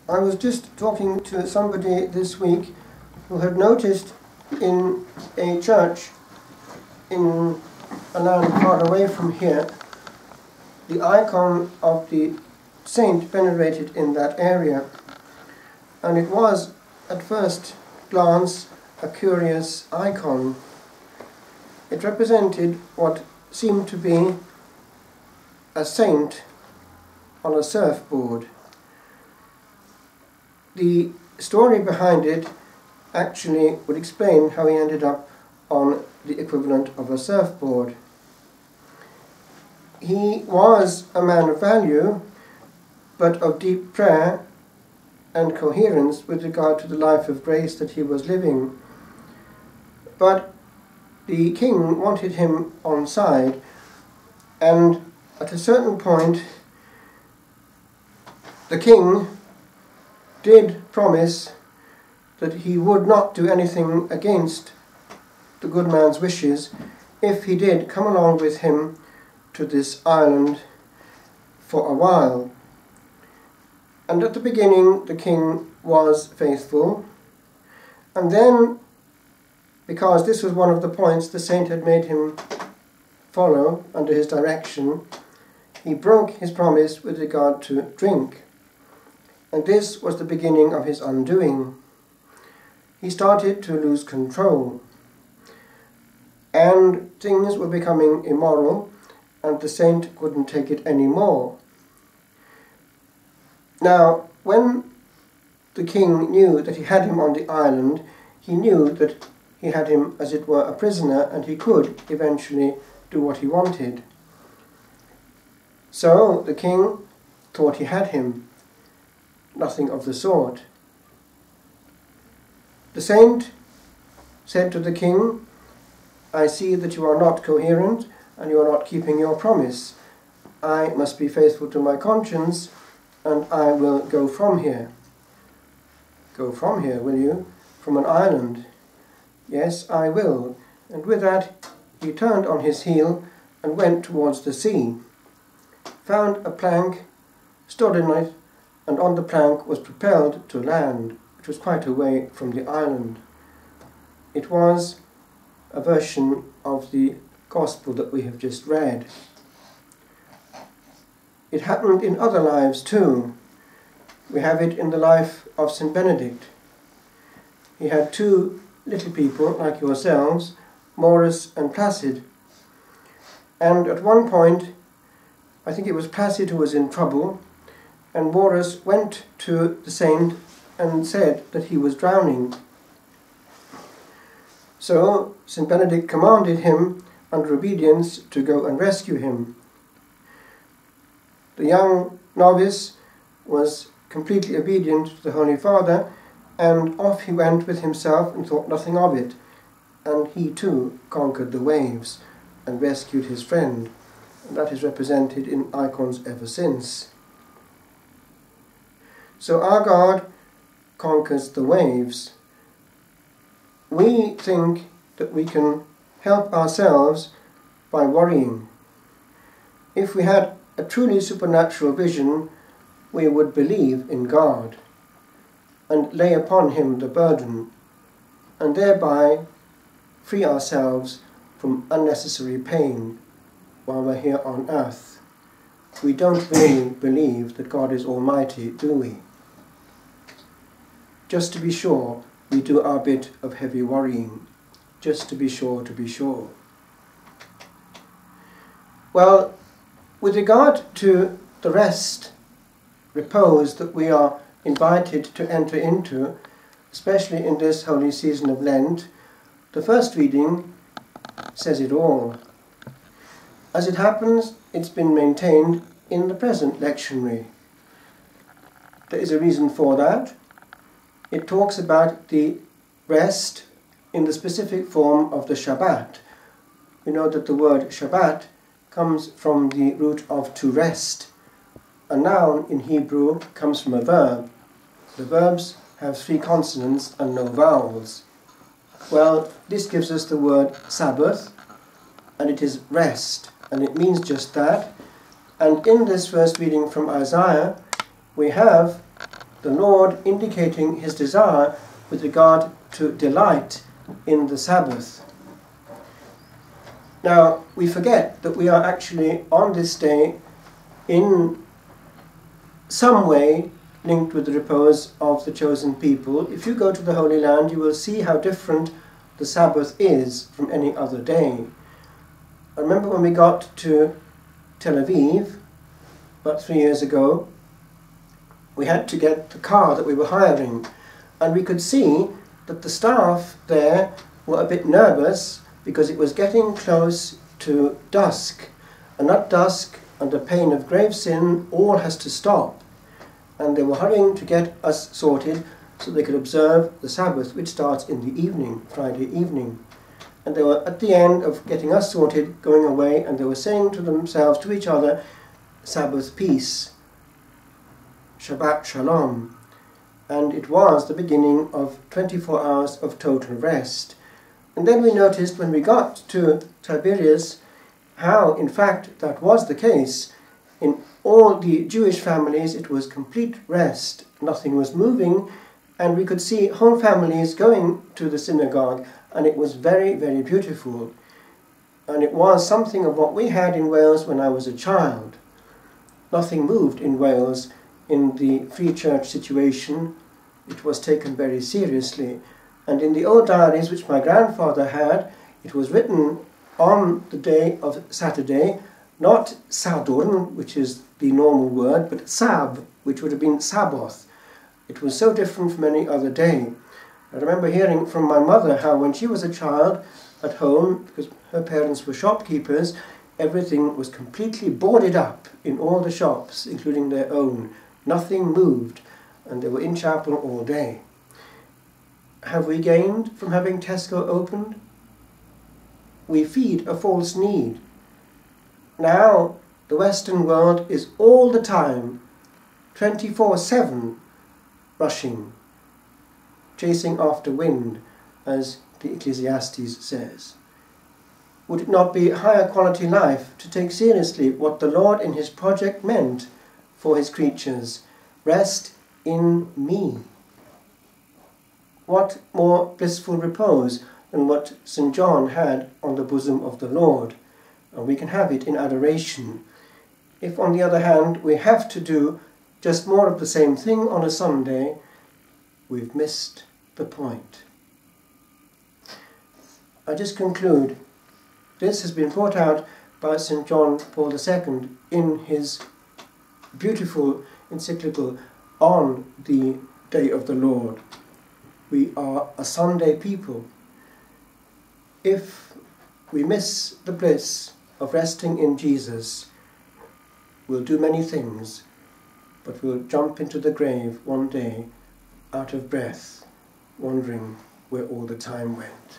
I was just talking to somebody this week who had noticed in a church in a land far away from here the icon of the saint venerated in that area. And it was, at first glance, a curious icon. It represented what seemed to be a saint on a surfboard. The story behind it actually would explain how he ended up on the equivalent of a surfboard. He was a man of value, but of deep prayer and coherence with regard to the life of grace that he was living. But the king wanted him on side, and at a certain point the king did promise that he would not do anything against the good man's wishes if he did come along with him to this island for a while. And at the beginning the king was faithful, and then, because this was one of the points the saint had made him follow under his direction, he broke his promise with regard to drink. And this was the beginning of his undoing. He started to lose control, and things were becoming immoral, and the saint couldn't take it anymore. Now, when the king knew that he had him on the island, he knew that he had him, as it were, a prisoner, and he could eventually do what he wanted. So the king thought he had him. Nothing of the sort. The saint said to the king, "I see that you are not coherent and you are not keeping your promise. I must be faithful to my conscience, and I will go from here." "Go from here, will you? From an island?" "Yes, I will." And with that he turned on his heel and went towards the sea, found a plank, stood in it, and on the plank was propelled to land, which was quite away from the island. It was a version of the gospel that we have just read. It happened in other lives too. We have it in the life of St. Benedict. He had two little people like yourselves, Maurus and Placid. And at one point, I think it was Placid who was in trouble, and Maurus went to the saint and said that he was drowning. So St. Benedict commanded him, under obedience, to go and rescue him. The young novice was completely obedient to the Holy Father, and off he went with himself and thought nothing of it. And he too conquered the waves and rescued his friend. And that is represented in icons ever since. So our God conquers the waves. We think that we can help ourselves by worrying. If we had a truly supernatural vision, we would believe in God and lay upon him the burden, and thereby free ourselves from unnecessary pain while we're here on earth. We don't really believe that God is almighty, do we? Just to be sure, we do our bit of heavy worrying. Just to be sure, to be sure. Well, with regard to the rest, repose that we are invited to enter into, especially in this holy season of Lent, the first reading says it all. As it happens, it's been maintained in the present lectionary. There is a reason for that. It talks about the rest in the specific form of the Shabbat. We know that the word Shabbat comes from the root of to rest. A noun in Hebrew comes from a verb. The verbs have 3 consonants and no vowels. Well, this gives us the word Sabbath, and it is rest, and it means just that. And in this first reading from Isaiah, we have the Lord indicating his desire with regard to delight in the Sabbath. Now, we forget that we are actually on this day in some way linked with the repose of the chosen people. If you go to the Holy Land, you will see how different the Sabbath is from any other day. I remember when we got to Tel Aviv, about 3 years ago, we had to get the car that we were hiring, and we could see that the staff there were a bit nervous because it was getting close to dusk, and at dusk, under pain of grave sin, all has to stop, and they were hurrying to get us sorted so they could observe the Sabbath, which starts in the evening, Friday evening. And they were at the end of getting us sorted, going away, and they were saying to themselves, to each other, Sabbath peace, Shabbat Shalom. And it was the beginning of 24 hours of total rest. And then we noticed when we got to Tiberias how, in fact, that was the case. In all the Jewish families, it was complete rest. Nothing was moving, and we could see whole families going to the synagogue, and it was very, very beautiful. And it was something of what we had in Wales when I was a child. Nothing moved in Wales in the free church situation. It was taken very seriously. And in the old diaries which my grandfather had, it was written on the day of Saturday, not Sadurn, which is the normal word, but Sab, which would have been Sabbath. It was so different from any other day. I remember hearing from my mother how when she was a child at home, because her parents were shopkeepers, everything was completely boarded up in all the shops, including their own. Nothing moved, and they were in chapel all day. Have we gained from having Tesco opened? We feed a false need. Now the Western world is all the time, 24/7, rushing, chasing after wind, as the Ecclesiastes says. Would it not be higher quality life to take seriously what the Lord in his project meant for his creatures? Rest in me. What more blissful repose than what St. John had on the bosom of the Lord? And we can have it in adoration. If, on the other hand, we have to do just more of the same thing on a Sunday, we've missed the point. I just conclude. This has been brought out by St. John Paul II in his beautiful encyclical on the Day of the Lord. We are a Sunday people. If we miss the bliss of resting in Jesus, we'll do many things, but we'll jump into the grave one day out of breath, wondering where all the time went.